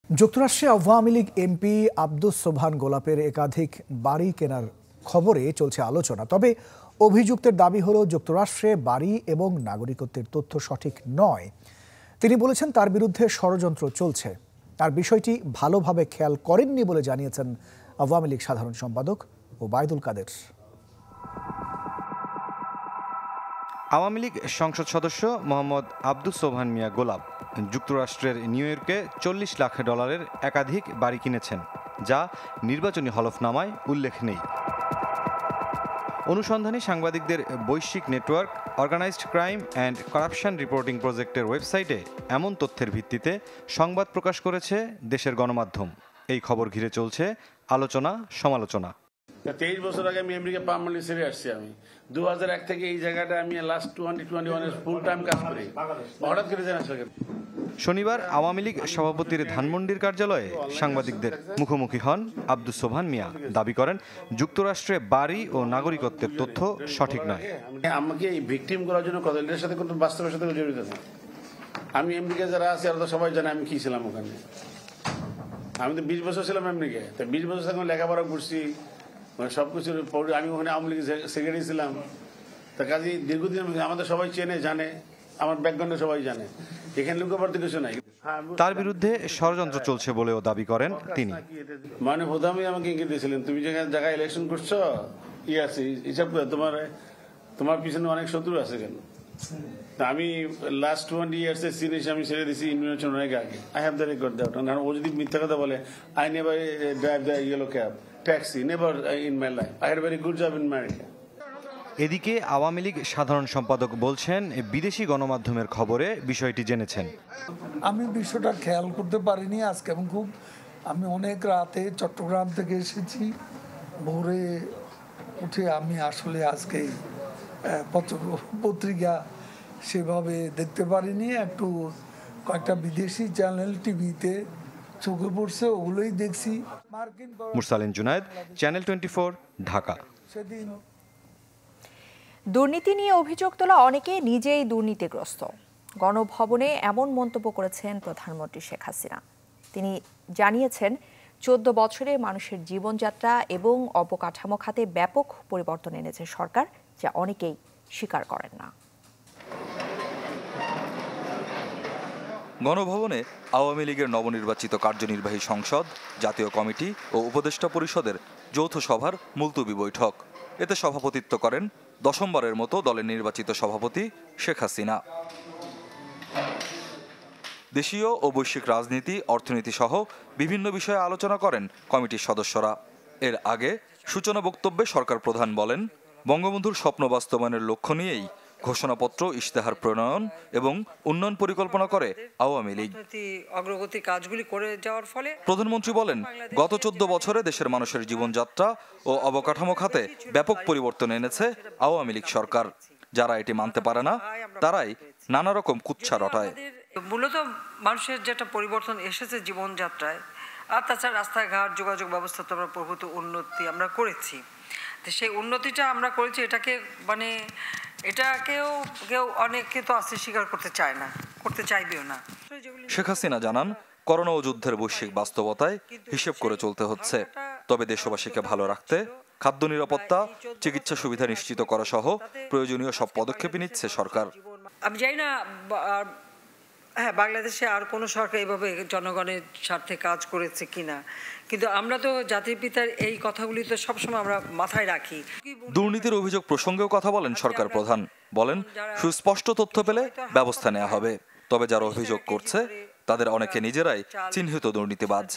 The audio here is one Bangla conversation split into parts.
যুক্তরাষ্ট্রে আওয়ামী লীগ এমপি আব্দুস সোবহান গোলাপের একাধিক বাড়ি কেনার খবরে চলছে আলোচনা। তবে অভিযুক্তের দাবি হলো যুক্তরাষ্ট্রে বাড়ি এবং নাগরিকত্বের তথ্য সঠিক নয়। তিনি বলেছেন তার বিরুদ্ধে ষড়যন্ত্র চলছে। তার বিষয়টি ভালোভাবে খেয়াল করেননি বলে জানিয়েছেন আওয়ামী লীগ সাধারণ সম্পাদক ওবায়দুল কাদের। আওয়ামী লীগ সংসদ সদস্য মোহাম্মদ আব্দুস সোবহান মিয়া গোলাপ যুক্তরাষ্ট্রের নিউ ইয়র্কে $40 লাখ একাধিক বাড়ি কিনেছেন, যা নির্বাচনী হলফনামায় উল্লেখ নেই। অনুসন্ধানী সাংবাদিকদের বৈশ্বিক network organised crime and corruption reporting প্রজেক্টের ওয়েবসাইটে এমন তথ্যের ভিত্তিতে সংবাদ প্রকাশ করেছে দেশের গণমাধ্যম। এই খবর ঘিরে চলছে আলোচনা সমালোচনা। 23 বছর আগে আমি আমেরিকা পার্মানেন্টলি ছেড়ে আসছি। আমি 2001 থেকে এই জায়গাটা আমি লাস্ট 2021 ফুল টাইম কাজ করি। হঠাৎ করে জানা শনিবার আওয়ামী লীগ সভাপতির ধানমন্ডির কার্যালয়ে সাংবাদিকদের মুখোমুখি হন আব্দুস সোবহান মিয়া। দাবি করেন যুক্তরাষ্ট্রে বাড়ি ও নাগরিকত্বের তথ্য সঠিক নয়। আমাকে এই ভিকটিম করার জন্য কথা, এটার সাথে কোনো বাস্তবের সাথে জড়িত না। আমি আমেরিকা যারা আছে আর সবাই জানে আমি কি ছিলাম ওখানে। আমি তো 20 বছর ছিলাম আমেরিকায়। তো 20 বছর থেকে লেখাপড়া করছি, মানে সবকিছু। আমি ওখানে আওয়ামী লীগ সেক্রেটারি ছিলাম। তা কাজে দীর্ঘদিন আমাদের সবাই চেনে, জানে, আমার ব্যাকগ্রাউন্ডে সবাই জানে। এখানে লুকাবার কিছু নাই। তার বিরুদ্ধে ষড়যন্ত্র চলছে বলেও দাবি করেন তিনি। মানে প্রধানমন্ত্রী আমাকে ইঙ্গিত দিয়েছিলেন, তুমি যেখানে জায়গায় ইলেকশন করছো আছে হিসাব করে তোমার পিছনে অনেক শত্রু আছে কেন। আমি লাস্ট 20 years সিরিজ আমি ছেড়ে দিয়েছি নির্বাচন অনেক আগে। I have the record that. ও যদি মিথ্যা কথা বলে, I never drive the yellow cab taxi, never in my life. I had very good job in America. এদিকে আওয়ামী লীগ সাধারণ সম্পাদক বলছেন বিদেশি গণমাধ্যমের খবরে বিষয়টি জেনেছেন। আমি বিষয়টা খেয়াল করতে পারিনি আজকে, এবং আমি অনেক রাতে চট্টগ্রাম থেকে এসেছি, ভোরে উঠে আমি আসলে আজকে পত্রিকা সেভাবে দেখতে পারিনি। একটু কয়েকটা বিদেশি চ্যানেল টিভিতে চোখে পড়ছে, ওগুলোই দেখছি। মুরসালিন জুনায়েদ, চ্যানেল 24, ঢাকা। সেদিন দুর্নীতি নিয়ে অভিযোগ তোলা অনেকে নিজেই দুর্নীতিগ্রস্ত। গণভবনে এমন মন্তব্য করেছেন প্রধানমন্ত্রী শেখ হাসিনা। তিনি জানিয়েছেন 14 বছরে মানুষের জীবনযাত্রা এবং অবকাঠামো খাতে ব্যাপক পরিবর্তন এনেছে সরকার, যা অনেকেই স্বীকার করেন না। গণভবনে আওয়ামী লীগের নবনির্বাচিত কার্যনির্বাহী সংসদ, জাতীয় কমিটি ও উপদেষ্টা পরিষদের যৌথ সভার মুলতবি বৈঠক। এতে সভাপতিত্ব করেন দশমবারের মতো দলের নির্বাচিত সভাপতি শেখ হাসিনা। দেশীয় ও বৈশ্বিক রাজনীতি, অর্থনীতি সহ বিভিন্ন বিষয়ে আলোচনা করেন কমিটির সদস্যরা। এর আগে সূচনা বক্তব্যে সরকার প্রধান বলেন, বঙ্গবন্ধুর স্বপ্ন বাস্তবায়নের লক্ষ্য নিয়েই ঘোষণাপত্র, ইশতেহার প্রণয়ন এবং উন্নয়ন পরিকল্পনা করে আওয়ামী লীগ। অগ্রগতি কাজগুলি করে যাওয়ার ফলে প্রধানমন্ত্রী বলেন, গত 14 বছরে দেশের মানুষের জীবনযাত্রা ও অবকাঠামো খাতে ব্যাপক পরিবর্তন এনেছে আওয়ামী লীগ সরকার। যারা এটি মানতে পারে না, তারাই নানা রকম কুৎসা রটায়। মূলত মানুষের যেটা পরিবর্তন এসেছে জীবনযাত্রায়, আর তাছাড়া রাস্তাঘাট, যোগাযোগ ব্যবস্থা তো আমরা প্রভূত উন্নতি আমরা করেছি। তো সেই উন্নতিটা আমরা করেছি, এটাকেও কেউ অনেকে তো আস্তে স্বীকার করতে চায় না, করতে চাইবেও না। শেখ হাসিনা জানান, করোনা ও যুদ্ধের বৈশ্বিক বাস্তবতায় হিসেব করে চলতে হচ্ছে। তবে দেশবাসীকে ভালো রাখতে খাদ্য নিরাপত্তা, চিকিৎসা সুবিধা নিশ্চিত করা সহ প্রয়োজনীয় সব পদক্ষেপই নিচ্ছে সরকার। আমি জানি না বাংলাদেশে আর কোনো সরকার এভাবে জনগণের স্বার্থে কাজ করেছে কিনা, কিন্তু আমরা তো জাতির পিতার এই কথাগুলি তো সবসময় আমরা মাথায় রাখি। দুর্নীতির অভিযোগ প্রসঙ্গেও কথা বলেন সরকার প্রধান। বলেন, সুস্পষ্ট তথ্য পেলে ব্যবস্থা নেওয়া হবে। তবে যারা অভিযোগ করছে তাদের অনেকে নিজেরাই চিহ্নিত দুর্নীতিবাজ।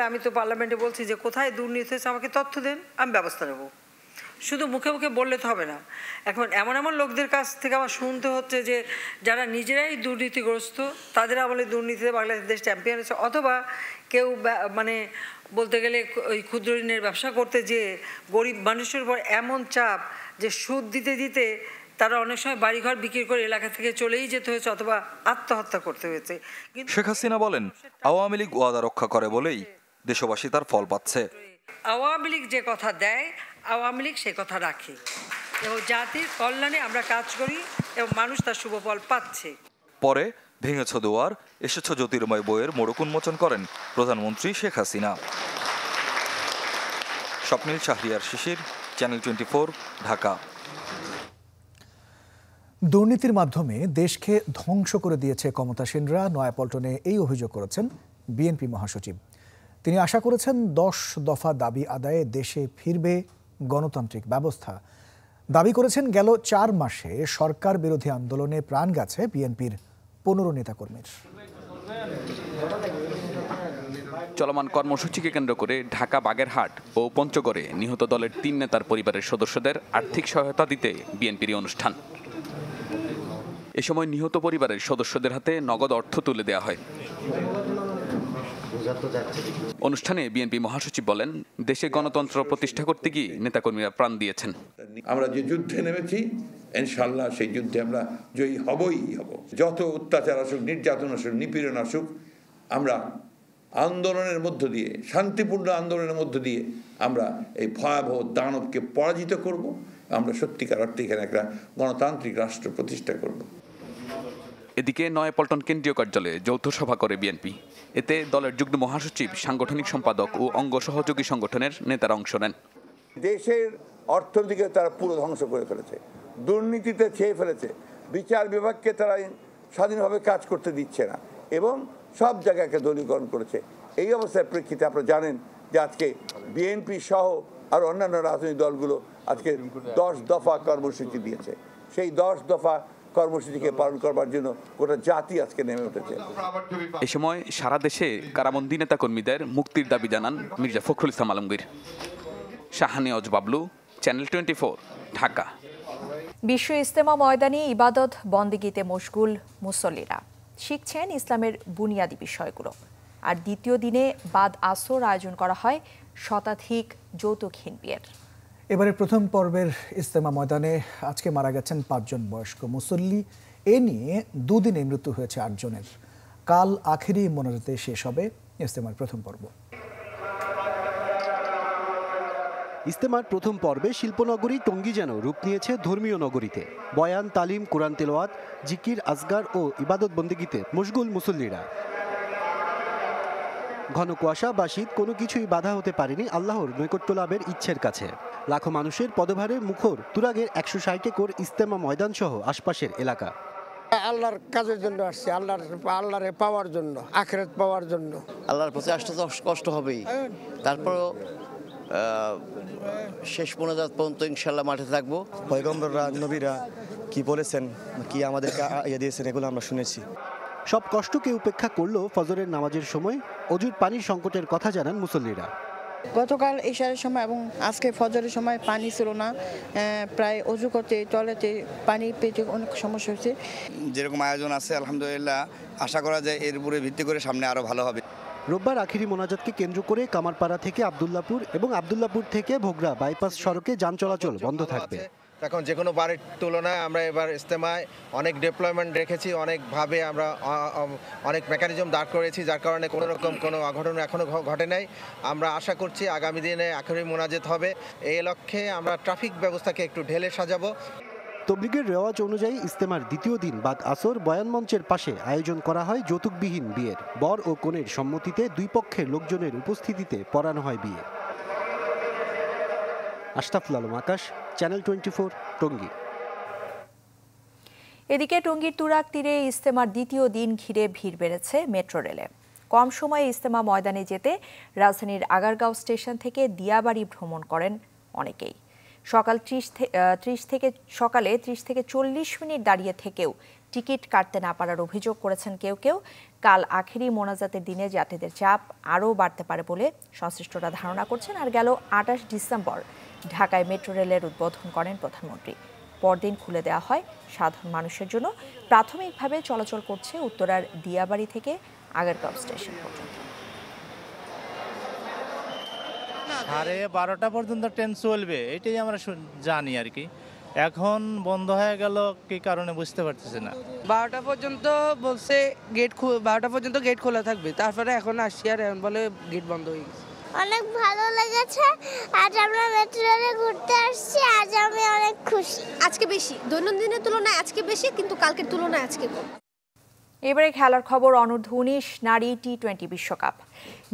আমি তো পার্লামেন্টে বলছি যে কোথায় দুর্নীতি হয়েছে আমাকে তথ্য দেন, আমি ব্যবস্থা নেব। শুধু মুখে মুখে বললে তো হবে না। এখন এমন লোকদের কাছ থেকে আমার শুনতে হচ্ছে যে যারা নিজেরাই দুর্নীতিগ্রস্ত, তাদের আমলে দুর্নীতিতে বাংলাদেশ চ্যাম্পিয়ন হয়েছে, অথবা কেউ বলতে গেলে ওই ক্ষুদ্র ঋণের ব্যবসা করতে যে গরিব মানুষের উপর এমন চাপ যে সুদ দিতে দিতে তারা অনেক সময় বাড়িঘর বিক্রি করে এলাকা থেকে চলেই যেতে হয়েছে, অথবা আত্মহত্যা করতে হয়েছে। শেখ হাসিনা বলেন, আওয়ামী লীগ ওয়াদা রক্ষা করে বলেই দেশবাসী তার ফল পাচ্ছে। আওয়ামী লীগ যে কথা দেয়, আওয়ামী লীগ সে কথা রাখে, এবং জাতির কল্যাণে আমরা কাজ করি এবং মানুষ তার শুভ ফল পাচ্ছে। পরে ভেঙেছ দুয়ার এসেছ জ্যোতির্ময় বইয়ের মোড়ক উন্মোচন করেন প্রধানমন্ত্রী শেখ হাসিনা। স্বপ্নিল শাহরিয়ার শিশির, চ্যানেল 24, ঢাকা। দুর্নীতির মাধ্যমে দেশকে ধ্বংস করে দিয়েছে ক্ষমতাসীনরা, নয়াপল্টনে এই অভিযোগ করেছেন বিএনপি মহাসচিব। তিনি আশা করেছেন 10 দফা দাবি আদায়ে দেশে ফিরবে গণতান্ত্রিক ব্যবস্থা। দাবি করেছেন গেল 4 মাসে সরকার বিরোধী আন্দোলনে প্রাণ গেছে বিএনপির 15 নেতাকর্মীর। চলমান কর্মসূচিকে কেন্দ্র করে ঢাকা, বাগেরহাট ও পঞ্চগড়ে নিহত দলের 3 নেতার পরিবারের সদস্যদের আর্থিক সহায়তা দিতে বিএনপির অনুষ্ঠান। এ সময় নিহত পরিবারের সদস্যদের হাতে নগদ অর্থ তুলে দেওয়া হয়। অনুষ্ঠানে বিএনপি মহাসচিব বলেন, দেশে গণতন্ত্র প্রতিষ্ঠা করতে গিয়ে নেতাকর্মীরা প্রাণ দিয়েছেন। আমরা যে যুদ্ধে নেমেছি ইনশাআল্লাহ সেই যুদ্ধে আমরা জয়ী হবই হব। যত অত্যাচার আসুক, নির্যাতন আসুক, নিপীড়ন আসুক, আমরা আন্দোলনের মধ্য দিয়ে, শান্তিপূর্ণ আন্দোলনের মধ্য দিয়ে আমরা এই ভয়াবহ দানবকে পরাজিত করব। আমরা সত্যিকার অর্থে এখানে একটা গণতান্ত্রিক রাষ্ট্র প্রতিষ্ঠা করব। এদিকে নয়াপল্টন কেন্দ্রীয় কার্যালয়ে যৌথ সভা করে বিএনপি। এতে দলের যুগ্ম মহাসচিব, সাংগঠনিক সম্পাদক ও অঙ্গ সহযোগী সংগঠনের নেতারা অংশ নেন। দেশের অর্থনীতিকে তারা পুরো ধ্বংস করে ফেলেছে, দুর্নীতিতে ছেয়ে ফেলেছে, বিচার বিভাগকে তারা স্বাধীনভাবে কাজ করতে দিচ্ছে না এবং সব জায়গাকে দলীয়করণ করেছে। এই অবস্থার প্রেক্ষিতে আপনারা জানেন যে আজকে বিএনপি সহ আর অন্যান্য রাজনৈতিক দলগুলো আজকে 10 দফা কর্মসূচি দিয়েছে। সেই 10 দফা কর্মসূচিকে পালন করবার জন্য গোটা জাতি আজকে নেমে উঠেছে। এ সময় সারা দেশে কারাবন্দী নেতাকর্মীদের মুক্তির দাবি জানান মির্জা ফখরুল ইসলাম আলমগীর। শাহানিয়াজ বাবলু, চ্যানেল 24, ঢাকা। বিশ্ব ইজতেমা ময়দানে ইবাদত বন্দেগীতে মশগুল মুসল্লিরা, শিখছেন ইসলামের বুনিয়াদী বিষয়গুলো। আর দ্বিতীয় দিনে বাদ আসর আয়োজন করা হয় শতাধিক যৌতুকহীন বিয়ের। এবারে প্রথম পর্বের ইজতেমা ময়দানে আজকে মারা গেছেন 5 জন বয়স্ক মুসল্লি। এ নিয়ে 2 দিনে মৃত্যু হয়েছে 8 জনের। কাল আখেরি মোনাজাতে শেষ হবে ইজতেমার প্রথম পর্ব। ইজতেমার প্রথম পর্বে শিল্পনগরী টঙ্গী যেন রূপ নিয়েছে ধর্মীয় নগরীতে। বয়ান, তালিম, কোরআন তেলাওয়াত, জিকির, আজগার ও ইবাদত বন্দেগীতে মশগুল মুসল্লিরা। ঘন কুয়াশা বা শীত কোনো কিছুই বাধা হতে পারেনি আল্লাহর নৈকট্য লাভের ইচ্ছের কাছে। লাখো মানুষের পদভারে মুখর তুরাগের 160 একর ইজতেমা ময়দান সহ আশপাশের এলাকা। আল্লাহর কাজের জন্য আসছে, আল্লাহরে পাওয়ার জন্য, আখিরাত পাওয়ার জন্য। আল্লাহর পথে আসতে তো কষ্ট হবেই, তারপরও শেষ মোনাজাত পর্যন্ত ইনশাল্লাহ মাঠে থাকবো। পয়গম্বররা, নবীরা কি বলেছেন, কি আমাদেরকে ইয়ে দিয়েছেন, এগুলো আমরা শুনেছি। সব কষ্টকে উপেক্ষা করলেও ফজরের নামাজের সময় অজুর পানির সংকটের কথা জানান মুসল্লিরা। গতকাল ইশারের সময় এবং আজকে ফজরের সময় পানি ছিল না, প্রায় অজু করতে টয়লেটে পানি পেতে অনেক সমস্যা হয়েছে। যেরকম আয়োজন আছে আলহামদুলিল্লাহ, আশা করা যায় এর উপরে ভিত্তি করে সামনে আরো ভালো হবে। রোববার আখিরি মোনাজাতকে কেন্দ্র করে কামারপাড়া থেকে আব্দুল্লাপুর এবং আব্দুল্লাপুর থেকে ভোগড়া বাইপাস সড়কে যান চলাচল বন্ধ থাকবে। এখন যে কোনো বারের তুলনায় আমরা এবার ইজতেমায় অনেক ডেপ্লয়মেন্ট রেখেছি, অনেকভাবে আমরা অনেক মেকানিজম দাঁড় করেছি, যার কারণে কোনো রকম কোনো অঘটন এখনও ঘটে নাই। আমরা আশা করছি আগামী দিনে আখেরি মোনাজাত হবে। এই লক্ষ্যে আমরা ট্রাফিক ব্যবস্থাকে একটু ঢেলে সাজাবো। তবলিগের রেওয়াজ অনুযায়ী ইজতেমার দ্বিতীয় দিন বাদ আসর বয়ান মঞ্চের পাশে আয়োজন করা হয় যৌতুকবিহীন বিয়ের। বর ও কনের সম্মতিতে 2 পক্ষের লোকজনের উপস্থিতিতে পড়ানো হয় বিয়ে। আশরাফুল আলম আকাশ, চ্যানেল 24, টঙ্গী। এদিকে টঙ্গীর তুরাগ তীরে ইজতেমার দ্বিতীয় দিন ঘিরে ভিড় বেড়েছে মেট্রো রেলে। কম সময়ে ইজতেমা ময়দানে যেতে রাজধানীর আগারগাঁও স্টেশন থেকে দিয়াবাড়ি ভ্রমণ করেন অনেকেই। সকালে 30 থেকে 40 মিনিট দাঁড়িয়ে থেকেও টিকিট কাটতে না পারার অভিযোগ করেছেন কেউ কেউ। কাল আখেরি মোনাজাতের দিনে যাত্রীদের চাপ আরও বাড়তে পারে বলে সংশ্লিষ্টরা ধারণা করছেন। আর গেল 28 ডিসেম্বর ঢাকায় মেট্রো রেলের উদ্বোধন করেন প্রধানমন্ত্রী। পরদিন খুলে দেওয়া হয় সাধারণ মানুষের জন্য। প্রাথমিকভাবে চলাচল করছে উত্তরার দিয়াবাড়ি থেকে আগারগাঁও স্টেশন পর্যন্ত। 12:30 পর্যন্ত ট্রেন চলবে, এটাই আমরা জানি আর কি। এখন বন্ধ হয়ে গেল কি কারণে বুঝতে পারতেছি না। 12টা পর্যন্ত বলছে গেট 12টা পর্যন্ত গেট খোলা থাকবে, তারপরে এখন আসছি আর এখন বলে গেট বন্ধ হয়ে গেছে। অনেক ভালো লেগেছে, আজ আমরা মেট্রো রেলে ঘুরতে আসছি, আজ আমি অনেক খুশি। আজকে বেশি, দৈনন্দিনের তুলনায় আজকে বেশি, কিন্তু কালকের তুলনায় আজকে কম। এবারে খেলার খবর। অনূর্ধ্ব-19 নারী টি-20 বিশ্বকাপ।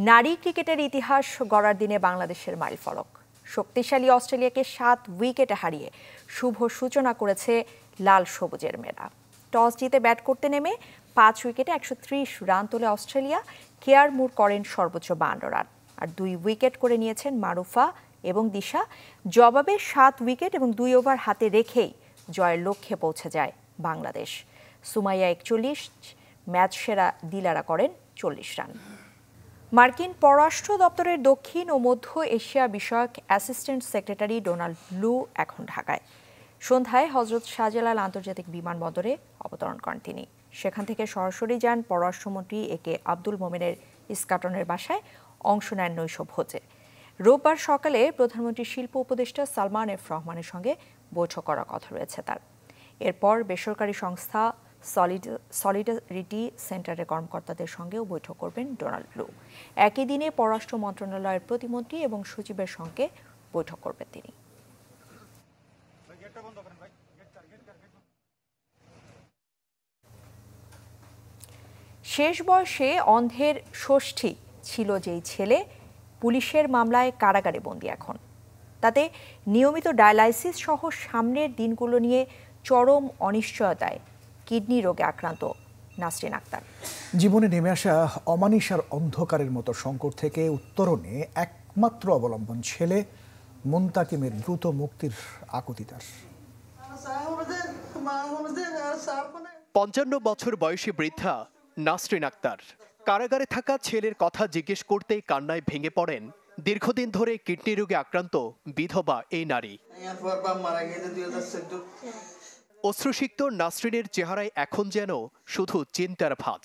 নারী ক্রিকেটের ইতিহাস গড়ার দিনে বাংলাদেশের মাইলফলক। শক্তিশালী অস্ট্রেলিয়াকে 7 উইকেটে হারিয়ে শুভ সূচনা করেছে লাল সবুজের মেয়েরা। টস জিতে ব্যাট করতে নেমে 5 উইকেটে 130 রান তোলে অস্ট্রেলিয়া। কেয়ার মুর করেন সর্বোচ্চ 52 রান, আর 2 উইকেট করে নিয়েছেন মারুফা এবং দিশা। জবাবে 7 উইকেট এবং 2 ওভার হাতে রেখেই জয়ের লক্ষ্যে পৌঁছে যায় বাংলাদেশ। সুমাইয়া 41, ম্যাচ সেরা দিলারা করেন 40 রান। মার্কিন পররাষ্ট্র দপ্তরের দক্ষিণ ও মধ্য এশিয়া বিষয়ক অ্যাসিস্ট্যান্ট সেক্রেটারি ডোনাল্ড লু এখন ঢাকায়। সন্ধ্যায় হজরত শাহজালাল আন্তর্জাতিক বিমানবন্দরে অবতরণ করেন তিনি। সেখান থেকে সরাসরি যান পররাষ্ট্রমন্ত্রী একে আব্দুল মোমেনের ইস্কাটনের বাসায়, অংশ নেন নৈশভোজে। রোববার সকালে প্রধানমন্ত্রীর শিল্প উপদেষ্টা সালমান এফ রহমানের সঙ্গে বৈঠক করার কথা রয়েছে তার। এরপর বেসরকারি সংস্থা সলিডারিটি সেন্টারের কর্মকর্তাদের সঙ্গেও বৈঠক করবেন ডোনাল্ড লু। একই দিনে পররাষ্ট্র মন্ত্রণালয়ের প্রতিমন্ত্রী এবং সচিবের সঙ্গে বৈঠক করবেন তিনি। শেষ বয়সে অন্ধের ষষ্ঠী ছিল যেই ছেলে পুলিশের মামলায় কারাগারে বন্দী এখন। তাতে নিয়মিত ডায়ালাইসিস সহ সামনের দিনগুলো নিয়ে চরম অনিশ্চয়তায় কিডনি রোগে আক্রান্ত নাসরিন আক্তার। জীবনে নেমে আসা অমানিসার অন্ধকারের মতো সংকট থেকে উত্তরণে একমাত্র অবলম্বন ছেলে মুনতাকিমের দ্রুত মুক্তির আকুতি তার। 55 বছর বয়সী বৃদ্ধা নাসরিন আক্তার কারাগারে থাকা ছেলের কথা জিজ্ঞেস করতেই কান্নায় ভেঙে পড়েন দীর্ঘদিন ধরে কিডনি রোগে আক্রান্ত বিধবা এই নারী। অশ্রুসিক্ত নাসরিনের চেহারায় এখন যেন শুধু চিন্তার ভাঁজ।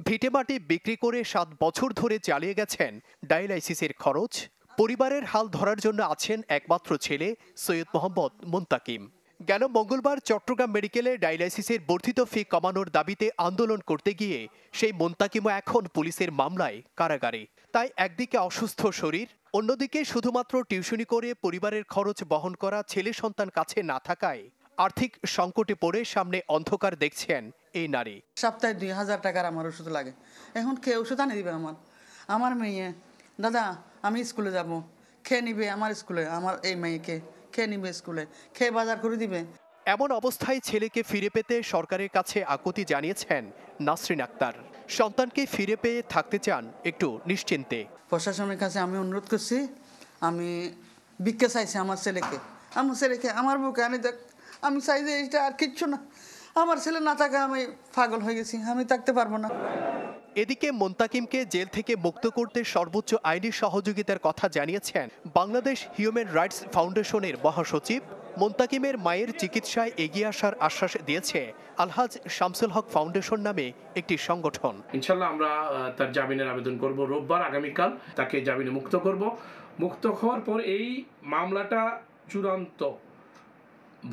ভিটেমাটি বিক্রি করে 7 বছর ধরে চালিয়ে গেছেন ডায়ালাইসিসের খরচ। পরিবারের হাল ধরার জন্য আছেন একমাত্র ছেলে সৈয়দ মোহাম্মদ মুনতাকিম। গেল মঙ্গলবার চট্টগ্রাম মেডিকেলে ডায়ালাইসিসের বর্ধিত ফি কমানোর দাবিতে আন্দোলন করতে গিয়ে সেই মুনতাকিমও এখন পুলিশের মামলায় কারাগারে। তাই একদিকে অসুস্থ শরীর, অন্যদিকে শুধুমাত্র টিউশনি করে পরিবারের খরচ বহন করা ছেলে সন্তান কাছে না থাকায় আর্থিক সংকটে পড়ে সামনে অন্ধকার দেখছেন এই নারী। সপ্তাহে 2000 টাকার আমার ওষুধ লাগে। এখন কে ওষুধ আনে দিবে? আমার মেয়ে, দাদা আমি স্কুলে যাব, খেয়ে নিবে আমার স্কুলে, আমার এই মেয়েকে খেয়ে নিবে স্কুলে, খেয়ে বাজার করে দিবে। এমন অবস্থায় ছেলেকে ফিরে পেতে সরকারের কাছে আকুতি জানিয়েছেন নাসরিন আক্তার। সন্তানকে ফিরে পেয়ে থাকতে চান একটু নিশ্চিন্তে। প্রশাসনের কাছে আমি অনুরোধ করছি, আমি ভিক্ষা চাইছি আমার ছেলেকে আমার বুকে আনি দেখ। আমি চাই যে এটা আর কিচ্ছু না, আমার ছেলে না থাকা আমি পাগল হয়ে গেছি, আমি থাকতে পারবো না। এদিকে মুনতাকিমকে জেল থেকে মুক্ত করতে সর্বোচ্চ আইনি সহযোগিতার কথা জানিয়েছেন বাংলাদেশ হিউম্যান রাইটস ফাউন্ডেশনের মহাসচিব। মুনতাকিমের মায়ের চিকিৎসায় এগিয়ে আসার আশ্বাস দিয়েছে আলহাজ শামসুল হক ফাউন্ডেশন নামে একটি সংগঠন। ইনশাল্লাহ আমরা তার জামিনের আবেদন করব রোববার, আগামীকাল তাকে জামিনে মুক্ত করব। মুক্ত হওয়ার পর এই মামলাটা চূড়ান্ত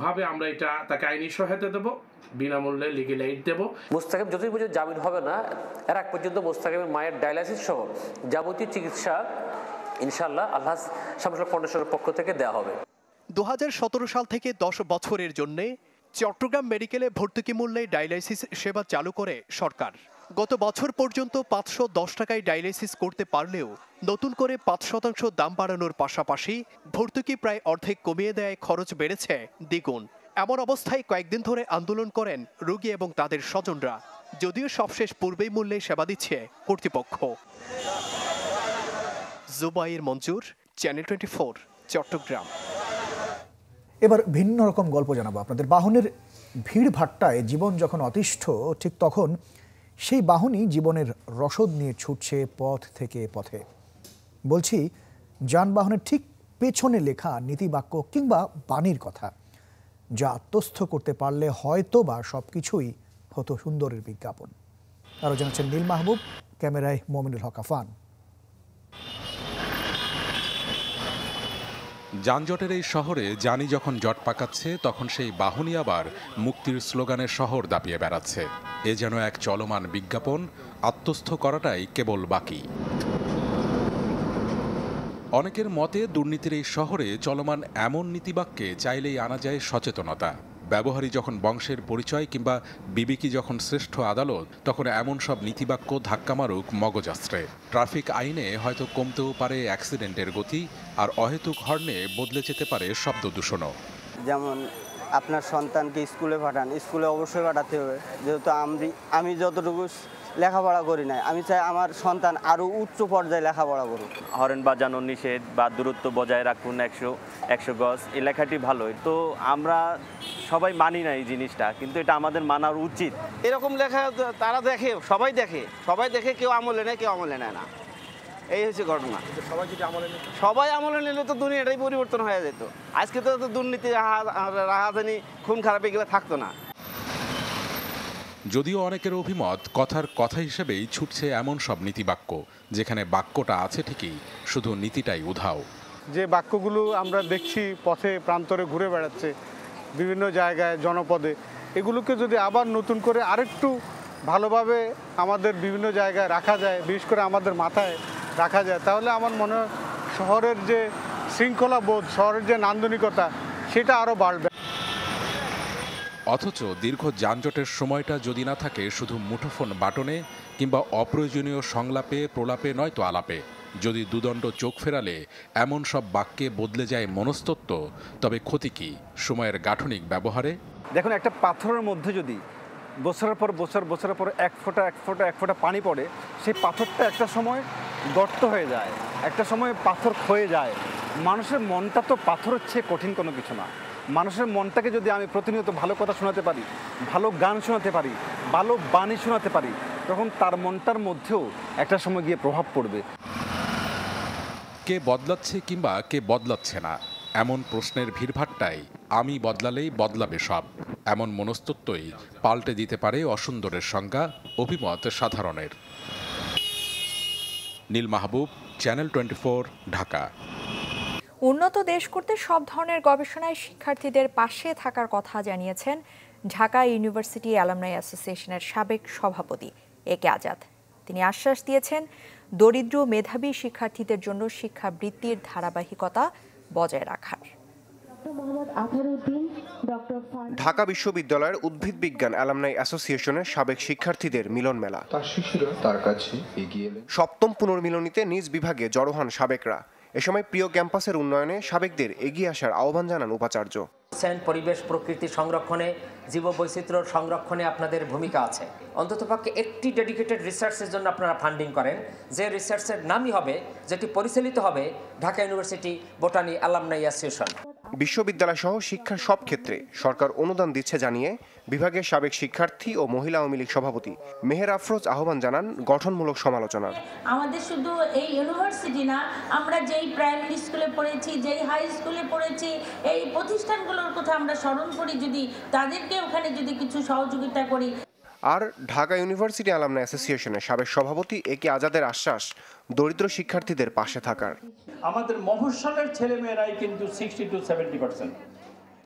ভাবে আমরা এটা তাকে আইনি সহায়তা দেব, বিনামূল্যে লিগ্যাল এইড দেব। মোস্তাকিম যতদিন পর্যন্ত জামিন হবে না, এর আগ পর্যন্ত মোস্তাকিমের মায়ের ডায়ালাইসিস সহ যাবতীয় চিকিৎসা ইনশাআল্লাহ আলহাজ শামসুল হক ফাউন্ডেশনের পক্ষ থেকে দেওয়া হবে। 2017 সাল থেকে 10 বছরের জন্য চট্টগ্রাম মেডিকেলে ভর্তুকি মূল্যে ডায়ালাইসিস সেবা চালু করে সরকার। গত বছর পর্যন্ত 510 টাকায় ডায়ালাইসিস করতে পারলেও নতুন করে 5% দাম বাড়ানোর পাশাপাশি ভর্তুকি প্রায় অর্ধেক কমিয়ে দেয়, খরচ বেড়েছে দ্বিগুণ। এমন অবস্থায় কয়েকদিন ধরে আন্দোলন করেন রোগী এবং তাদের স্বজনরা, যদিও সবশেষ পূর্বেই মূল্যে সেবা দিচ্ছে কর্তৃপক্ষ। জুবাইর মঞ্জুর, চ্যানেল 24, চট্টগ্রাম। এবার ভিন্ন রকম গল্প জানাবো আপনাদের। বাহনের ভিড় ভাট্টায় জীবন যখন অতিষ্ঠ, ঠিক তখন সেই বাহনই জীবনের রসদ নিয়ে ছুটছে পথ থেকে পথে। বলছি যানবাহনের ঠিক পেছনে লেখা নীতিবাক্য কিংবা বাণীর কথা, যা আত্মস্থ করতে পারলে হয়তো বা সবকিছুই হতো সুন্দরের বিজ্ঞাপন। আরও জানাচ্ছেন নীল মাহবুব, ক্যামেরায় মোমিনুল হক আফান। যানজটের এই শহরে জানি যখন জট পাকাচ্ছে, তখন সেই বাহনই আবার মুক্তির স্লোগানের শহর দাপিয়ে বেড়াচ্ছে। এ যেন এক চলমান বিজ্ঞাপন, আত্মস্থ করাটাই কেবল বাকি। অনেকের মতে দুর্নীতির এই শহরে চলমান এমন নীতিবাক্যে চাইলেই আনা যায় সচেতনতা। ব্যবহারী যখন বংশের পরিচয় কিংবা বিবেকী যখন শ্রেষ্ঠ আদালত, তখন এমন সব নীতিবাক্য ধাক্কা মারুক মগজাস্ত্রে। ট্রাফিক আইনে হয়তো কমতেও পারে অ্যাক্সিডেন্টের গতি, আর অহেতুক হর্নে বদলে যেতে পারে শব্দ দূষণও। যেমন আপনার সন্তানকে স্কুলে পাঠান, স্কুলে অবশ্যই পাঠাতে হবে, যেহেতু আমি যতটুকু লেখাপড়া করি না, আমি চাই আমার সন্তান আরও উচ্চ পর্যায়ে লেখাপড়া করুক। হরেন বাজানো নিষেধ বা দূরত্ব বজায় রাখুন 100 গজ, এই লেখাটি ভালোই, তো আমরা সবাই মানি না এই জিনিসটা, কিন্তু এটা আমাদের মানার উচিত। এরকম লেখা তারা দেখে, সবাই দেখে, কেউ আমলে নেয়, কেউ আমলে নেয় না, এই হচ্ছে ঘটনা। সবাই আমলে নিলে তো দুনিয়াটাই পরিবর্তন হয়ে যেত। আজকে তো দুর্নীতি, রাহাজানি, খুন খারাপ এগুলো থাকতো না। যদিও অনেকের অভিমত, কথার কথা হিসেবেই ছুটছে এমন সব নীতিবাক্য, যেখানে বাক্যটা আছে ঠিকই, শুধু নীতিটাই উধাও। যে বাক্যগুলো আমরা দেখছি পথে প্রান্তরে ঘুরে বেড়াচ্ছে বিভিন্ন জায়গায়, জনপদে, এগুলোকে যদি আবার নতুন করে আরেকটু ভালোভাবে আমাদের বিভিন্ন জায়গায় রাখা যায়, বিশেষ করে আমাদের মাথায় রাখা যায়, তাহলে আমার মনে হয় শহরের যে শৃঙ্খলা বোধ, শহরের যে নান্দনিকতা, সেটা আরও বাড়বে। অথচ দীর্ঘ যানজটের সময়টা যদি না থাকে শুধু মুঠোফোন বাটনে কিংবা অপ্রয়োজনীয় সংলাপে, প্রলাপে নয়তো আলাপে, যদি দুদণ্ড চোখ ফেরালে এমন সব বাক্যে বদলে যায় মনস্তত্ত্ব, তবে ক্ষতি কি সময়ের গাঠনিক ব্যবহারে? দেখুন, একটা পাথরের মধ্যে যদি বছরের পর বছরের পর এক ফোঁটা পানি পড়ে, সেই পাথরটা একটা সময় গর্ত হয়ে যায়, একটা সময় পাথর ক্ষয়ে যায়। মানুষের মনটা তো পাথরের চেয়ে কঠিন কোনো কিছু না। মানুষের মনটাকে যদি আমি প্রতিনিয়ত ভালো কথা শোনাতে পারি, ভালো গান শোনাতে পারি, ভালো বাণী শোনাতে পারি, তখন তার মনটার মধ্যেও একটা সময় গিয়ে প্রভাব পড়বে। কে বদলাচ্ছে কিংবা কে বদলাচ্ছে না, এমন প্রশ্নের ভিড়ভাট্টায় আমি বদলালেই বদলাবে সব, এমন মনস্তত্ত্বই পাল্টে দিতে পারে অসুন্দরের সংজ্ঞা, অভিমত সাধারণের। নীল মাহবুব, চ্যানেল 24, ঢাকা। উন্নত দেশ করতে সব ধরনের গবেষণায় শিক্ষার্থীদের পাশে থাকার কথা জানিয়েছেন ঢাকা ইউনিভার্সিটি অ্যালামনাই অ্যাসোসিয়েশনের সাবেক সভাপতি একে আজাদ। তিনি আশ্বাস দিয়েছেন, দরিদ্র মেধাবী শিক্ষার্থীদের জন্য শিক্ষাবৃত্তির ধারাবাহিকতা বজায় রাখার। ঢাকা বিশ্ববিদ্যালয়ের উদ্ভিদ বিজ্ঞান অ্যালামনাই অ্যাসোসিয়েশনের সাবেক শিক্ষার্থীদের মিলন মেলা। তার কাছে এগিয়ে এলেন। সপ্তম পুনর্মিলনীতে নিজ বিভাগে জড়ো হন সাবেকরা। এ সময় প্রিয় ক্যাম্পাসের উন্নয়নে সাবেকদের এগিয়ে আসার আহ্বান জানান উপাচার্য। পরিবেশ প্রকৃতি সংরক্ষণে, জীববৈচিত্র্য সংরক্ষণে আপনাদের ভূমিকা আছে। অন্ততপক্ষে একটি ডেডিকেটেড রিসার্চের জন্য আপনারা ফান্ডিং করেন, যে রিসার্চের নামই হবে, যেটি পরিচালিত হবে Dhaka university botany alumni association. বিশ্ববিদ্যালয় সহ শিক্ষার সব ক্ষেত্রে সরকার অনুদান দিচ্ছে জানিয়ে বিভাগের সাবেক শিক্ষার্থী ও মহিলা আওয়ামী লীগ সভাপতি মেহের আফরোজ আহ্বান জানান গঠনমূলক সমালোচনার। আমাদের শুধু এই ইউনিভার্সিটি না, আমরা যেই প্রাইমারি স্কুলে পড়েছি, যেই হাই স্কুলে পড়েছি, এই প্রতিষ্ঠানগুলোর কথা আমরা স্মরণ করি, যদি তাদেরকে ওখানে যদি কিছু সহযোগিতা করি। আর ঢাকা ইউনিভার্সিটি অ্যালামনাই অ্যাসোসিয়েশনের সাবেক সভাপতি একে আজাদের আশ্বাস দরিদ্র শিক্ষার্থীদের পাশে থাকার। আমাদের মফস্বলের ছেলেমেয়েরাই কিন্তু 60 to 70%,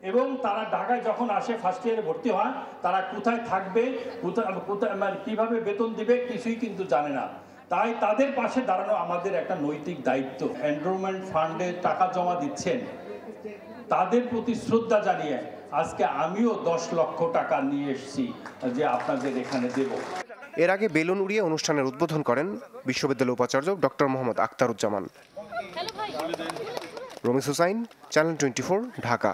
এবং তারা ঢাকায় যখন আসে ফার্স্ট ইয়ারে ভর্তি হয়, তারা কোথায় থাকবে, কোথায় কিভাবে বেতন দিবে কিছুই কিন্তু জানে না। তাই তাদের পাশে দাঁড়ানো আমাদের একটা নৈতিক দায়িত্ব। এনরোলমেন্ট ফান্ডে টাকা জমা দিচ্ছেন, তাদের প্রতি শ্রদ্ধা জানিয়ে আজকে আমিও 10 লক্ষ টাকা নিয়ে এসেছি যে আপনাদের এখানে দেব। এর আগে বেলুন উড়িয়ে অনুষ্ঠানের উদ্বোধন করেন বিশ্ববিদ্যালয় উপাচার্য ডক্টর মোহাম্মদ আখতারুজ্জামান। রমিস হুসাইন, চ্যানেল 24, ঢাকা।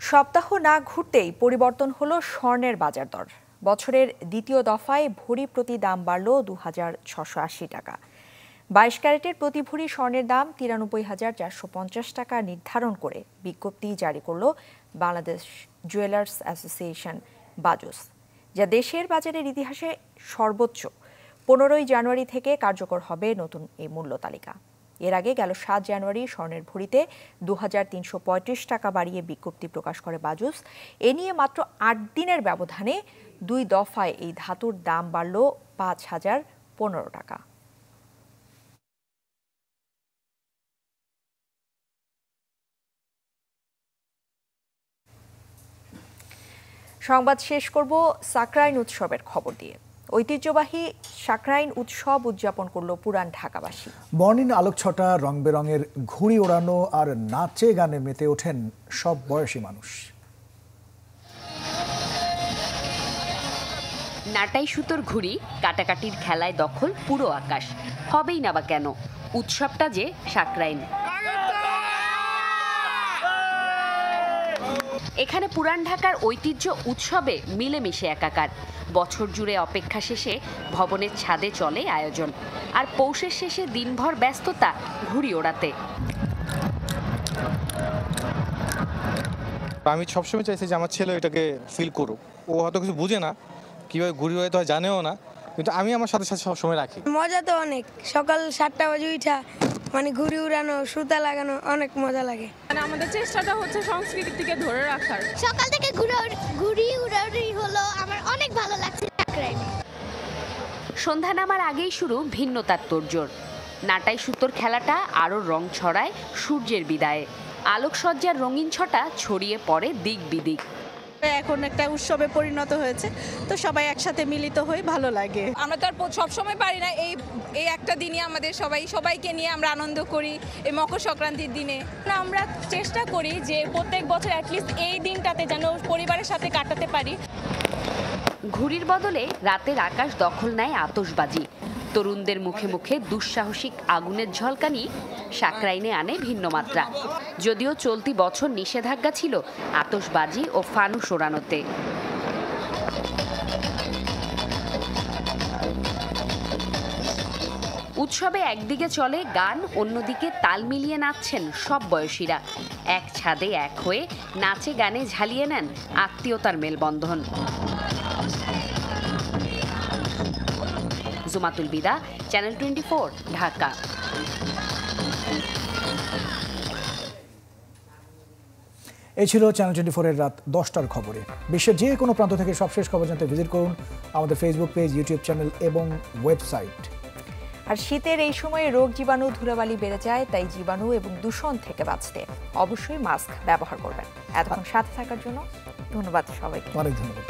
সপ্তাহ না ঘুরতেই পরিবর্তন হলো স্বর্ণের বাজার দর। বছরের দ্বিতীয় দফায় ভরি প্রতি দাম বাড়ল 2680 টাকা। 22 ক্যারেটের প্রতি ভরি স্বর্ণের দাম 93,450 টাকা নির্ধারণ করে বিজ্ঞপ্তি জারি করল বাংলাদেশ জুয়েলার্স অ্যাসোসিয়েশন বাজুস, যা দেশের বাজারের ইতিহাসে সর্বোচ্চ। 15 জানুয়ারি থেকে কার্যকর হবে নতুন এই মূল্য তালিকা। এর আগে গেল 7 জানুয়ারি স্বর্ণের ভরিতে 2335 টাকা বাড়িয়ে বিজ্ঞপ্তি প্রকাশ করে বাজুস। এ নিয়ে মাত্র 8 দিনের ব্যবধানে 2 দফায় এই ধাতুর দাম বাড়ল 5015 টাকা। সংবাদ শেষ করব সাকরাইন উৎসবের খবর দিয়ে। ঐতিহ্যবাহী সাকরাইন উৎসব উদযাপন করল পুরান ঢাকাবাসী। বর্ণিল আলোকছটা, রং বেরঙের ঘুড়ি ওড়ানো আর নাচে গানে মেতে ওঠেন সব বয়সী মানুষ। নাটাই সুতোর ঘুড়ি কাটাকাটির খেলায় দখল পুরো আকাশ, হবেই না বা কেন, উৎসবটা যে সাকরাইন। এখানে পুরান ঢাকার ঐতিহ্য উৎসবে মিলেমিশে একাকার। বছর জুড়ে অপেক্ষা শেষে ভবনের ছাদে চলে আয়োজন, আর পৌষের শেষে দিনভর ব্যস্ততা ঘুড়ি ওড়াতে। আমি সবসময় চাইছি যে আমার ছেলে এটাকে ফিল করুক। ও হয়তো কিছু বুঝে না, কীভাবে ঘুড়ি হয়তো জানেও না, কিন্তু আমি আমার সাথে সাথে সবসময় রাখি। মজা তো অনেক, সকাল 7টা বাজে উঠা মানে ঘুড়ি উড়ানো, সুতা লাগানো, অনেক মজা লাগে। মানে আমাদের চেষ্টাটা হচ্ছে সংস্কৃতিকে ধরে রাখার। সকাল থেকে ঘুড়ি উড়াউড়ি হলো, আমার অনেক ভালো লাগছে। সন্ধ্যা নামার আগেই শুরু ভিন্নতার তোড়জোড়। নাটাই সুতোর খেলাটা আরও রং ছড়ায় সূর্যের বিদায়ে। আলোকসজ্জার রঙিন ছটা ছড়িয়ে পড়ে দিক বিদিক। এখন একটা উৎসবে পরিণত হয়েছে, তো সবাই একসাথে মিলিত হয়ে ভালো লাগে। আমরা তো আর সবসময় পারি না, এই একটা দিনই আমাদের সবাইকে নিয়ে আমরা আনন্দ করি এই মকর সংক্রান্তির দিনে। আমরা চেষ্টা করি যে প্রত্যেক বছর অ্যাটলিস্ট এই দিনটাতে যেন পরিবারের সাথে কাটাতে পারি। ঘুড়ির বদলে রাতের আকাশ দখল নেয় আতশবাজি। তরুণদের মুখে মুখে দুঃসাহসিক আগুনের ঝলকানি সাকরাইনে আনে ভিন্ন মাত্রা। যদিও চলতি বছর নিষেধাজ্ঞা ছিল আতশবাজি ও ফানুস ওড়ানোতে। উৎসবে একদিকে চলে গান, অন্যদিকে তাল মিলিয়ে নাচছেন সব বয়সীরা। এক ছাদে এক হয়ে নাচে গানে ঝালিয়ে নেন আত্মীয়তার মেলবন্ধন। জুমাতুল বিদা, চ্যানেল 24, ঢাকা। এই ছিল চ্যানেল 24-এর রাত 10টার খবরে। বিশ্বের যে কোনো প্রান্ত থেকে সবশেষ খবর জানতে ভিজিট করুন আমাদের ফেসবুক পেজ, ইউটিউব চ্যানেল এবং ওয়েবসাইট। আর শীতের এই সময়ে রোগ জীবাণু ধুলাবালি বেড়ে যায়, তাই জীবাণু এবং দূষণ থেকে বাঁচতে অবশ্যই মাস্ক ব্যবহার করবেন। এতক্ষণ সাথে থাকার জন্য ধন্যবাদ সবাইকে। অনেক ধন্যবাদ।